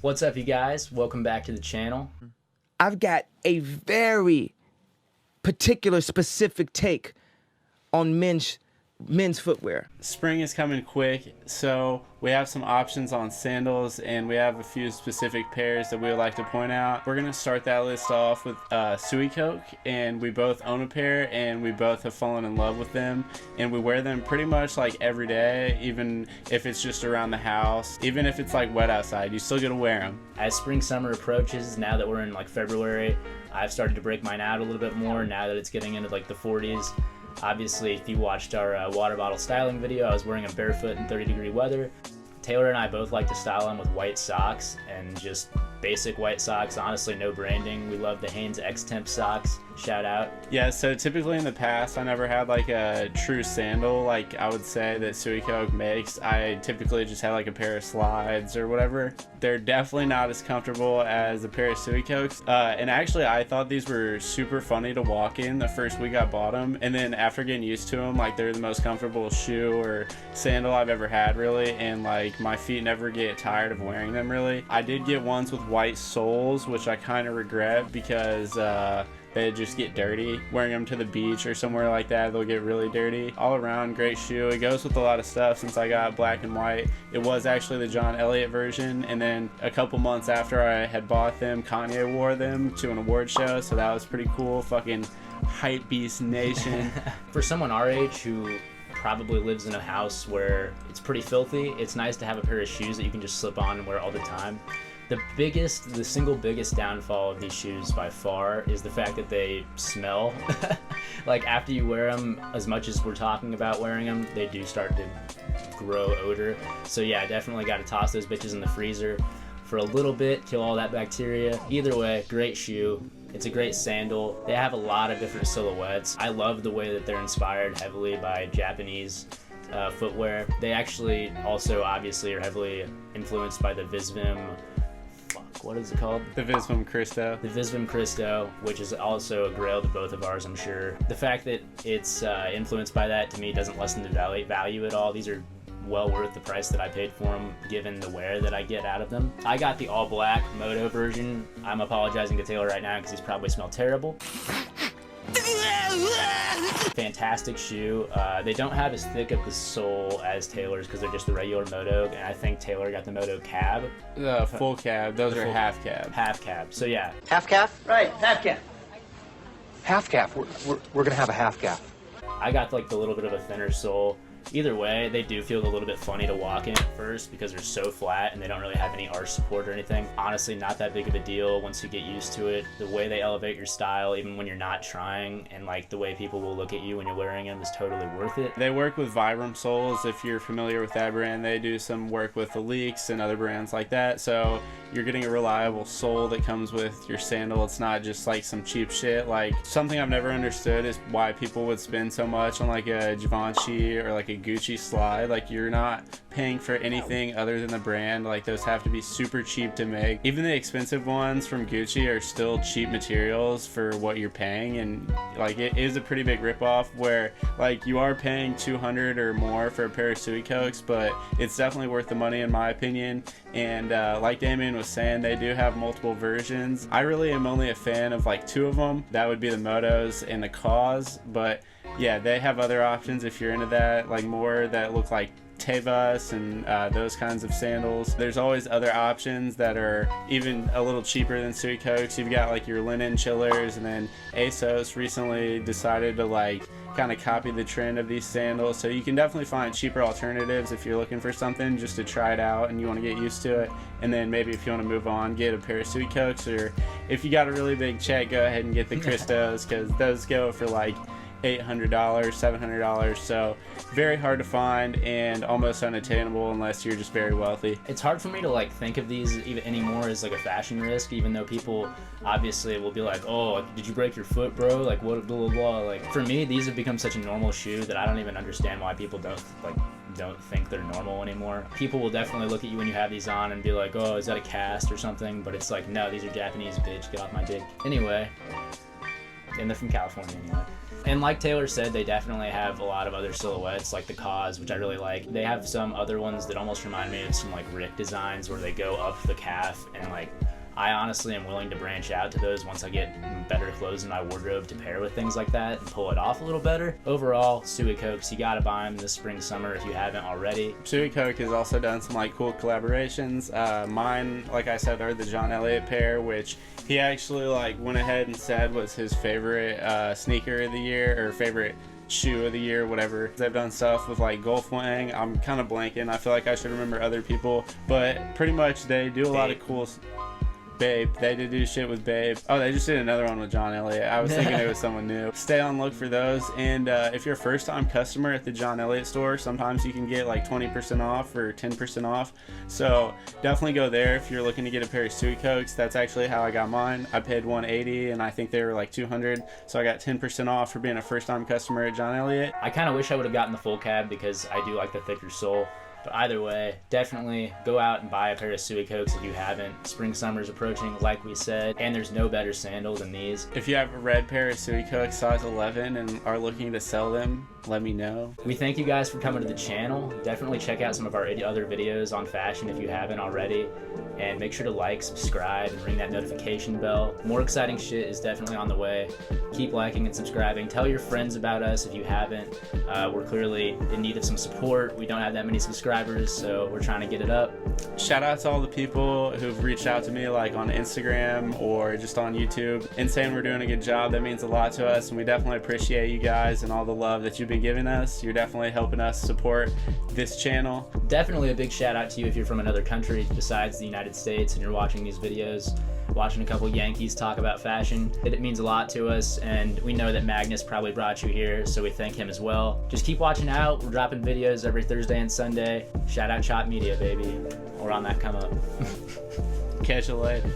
What's up, you guys? Welcome back to the channel. I've got a very particular, specific take on men's footwear. Spring is coming quick, so we have some options on sandals, and we have a few specific pairs that we would like to point out. We're going to start that list off with Suicoke, and we both own a pair, and we both have fallen in love with them, and we wear them pretty much like every day, even if it's just around the house. Even if it's like wet outside, you still get to wear them. As spring summer approaches, now that we're in like February, I've started to break mine out a little bit more now that it's getting into like the 40s. Obviously, if you watched our water bottle styling video, I was wearing them barefoot in 30-degree weather. Taylor and I both like to style them with white socks and just basic white socks. Honestly, no branding. We love the Hanes X-Temp socks. Shout out. Yeah, so typically in the past, I never had like a true sandal like I would say that Suicoke makes. I typically just had like a pair of slides or whatever. They're definitely not as comfortable as a pair of Suicokes. And actually, I thought these were super funny to walk in the first week I bought them. And then after getting used to them, like they're the most comfortable shoe or sandal I've ever had, really. And like my feet never get tired of wearing them, really. I did get ones with white soles, which I kind of regret because they just get dirty. Wearing them to the beach or somewhere like that, they'll get really dirty. All around, great shoe. It goes with a lot of stuff since I got black and white. It was actually the John Elliott version, and then a couple months after I had bought them, Kanye wore them to an award show, so that was pretty cool. Fucking hype beast nation. For someone our age who probably lives in a house where it's pretty filthy, it's nice to have a pair of shoes that you can just slip on and wear all the time. The single biggest downfall of these shoes by far is the fact that they smell. Like after you wear them, as much as we're talking about wearing them, they do start to grow odor. So yeah, definitely got to toss those bitches in the freezer for a little bit, kill all that bacteria. Either way, great shoe. It's a great sandal. They have a lot of different silhouettes. I love the way that they're inspired heavily by Japanese footwear. They actually also obviously are heavily influenced by the Visvim, what is it called? The Visvim Christo. The Visvim Christo, which is also a grail to both of ours, I'm sure. The fact that it's influenced by that, to me, doesn't lessen the value at all. These are well worth the price that I paid for them, given the wear that I get out of them. I got the all black Moto version. I'm apologizing to Taylor right now because he's probably smelled terrible. Fantastic shoe. They don't have as thick of the sole as Taylor's because they're just the regular Moto, and I think Taylor got the Moto cab. Full cab. Those are half cab. Half cab. So yeah. Half calf? Right, half calf. Half calf. We're gonna have a half calf. I got like the little bit of a thinner sole. Either way, they do feel a little bit funny to walk in at first because they're so flat and they don't really have any arch support or anything. Honestly, not that big of a deal once you get used to it. The way they elevate your style, even when you're not trying, and like the way people will look at you when you're wearing them is totally worth it. They work with Vibram soles. If you're familiar with that brand, they do some work with the Leaks and other brands like that. So you're getting a reliable sole that comes with your sandal. It's not just like some cheap shit. Like something I've never understood is why people would spend so much on like a Givenchy or like a Gucci slide. Like you're not paying for anything other than the brand. Like those have to be super cheap to make. Even the expensive ones from Gucci are still cheap materials for what you're paying, and like it is a pretty big ripoff where like you are paying $200 or more for a pair of Suicokes, but it's definitely worth the money in my opinion. And like Damien was saying, they do have multiple versions. I really am only a fan of like two of them. That would be the Motos and the Cause, but yeah, they have other options if you're into that, like more that look like Tevas and those kinds of sandals. There's always other options that are even a little cheaper than Suicokes. You've got like your Lennon Chillers, and then ASOS recently decided to like kind of copy the trend of these sandals, so you can definitely find cheaper alternatives if you're looking for something just to try it out and you want to get used to it. And then maybe if you want to move on, get a pair of Suicokes, or if you got a really big check, go ahead and get the Christos, because those go for like $800, $700, so very hard to find and almost unattainable unless you're just very wealthy. It's hard for me to like think of these even anymore as like a fashion risk, even though people obviously will be like, oh, did you break your foot, bro? Like what, blah, blah, blah. Like for me, these have become such a normal shoe that I don't even understand why people don't think they're normal anymore. People will definitely look at you when you have these on and be like, oh, is that a cast or something? But it's like, no, these are Japanese, bitch, get off my dick. Anyway, and they're from California anyway. And like Taylor said, they definitely have a lot of other silhouettes, like the Cause, which I really like. They have some other ones that almost remind me of some like Rick designs where they go up the calf, and like I honestly am willing to branch out to those once I get better clothes in my wardrobe to pair with things like that and pull it off a little better. Overall, Suicokes, you gotta buy them this spring, summer if you haven't already. Suicoke has also done some like cool collaborations. Mine, like I said, are the John Elliott pair, which he actually like went ahead and said was his favorite sneaker of the year, or favorite shoe of the year, whatever. They've done stuff with like Golf Wing. I'm kind of blanking. I feel like I should remember other people, but pretty much they do a lot of cool. Babe. They did do shit with Babe. Oh, they just did another one with John Elliott. I was thinking it was someone new. Stay on look for those. And if you're a first-time customer at the John Elliott store, sometimes you can get like 20% off or 10% off. So definitely go there if you're looking to get a pair of Suicokes. That's actually how I got mine. I paid $180 and I think they were like $200. So I got 10% off for being a first-time customer at John Elliott. I kind of wish I would have gotten the full cab because I do like the thicker sole. But either way, definitely go out and buy a pair of Suicokes if you haven't. Spring, summer's approaching, like we said, and there's no better sandal than these. If you have a red pair of Suicokes size 11 and are looking to sell them, let me know. We thank you guys for coming to the channel. Definitely check out some of our other videos on fashion if you haven't already. And make sure to like, subscribe, and ring that notification bell. More exciting shit is definitely on the way. Keep liking and subscribing. Tell your friends about us if you haven't. We're clearly in need of some support. We don't have that many subscribers, so we're trying to get it up. Shout out to all the people who've reached out to me like on Instagram or just on YouTube and saying we're doing a good job. That means a lot to us, and we definitely appreciate you guys and all the love that you've been giving us. You're definitely helping us support this channel. Definitely a big shout out to you if you're from another country besides the United States and you're watching these videos, watching a couple Yankees talk about fashion. It means a lot to us, and we know that Magnus probably brought you here, so we thank him as well. Just keep watching out. We're dropping videos every Thursday and Sunday. Shout out Chop Media, baby. We're on that come up. Catch you later.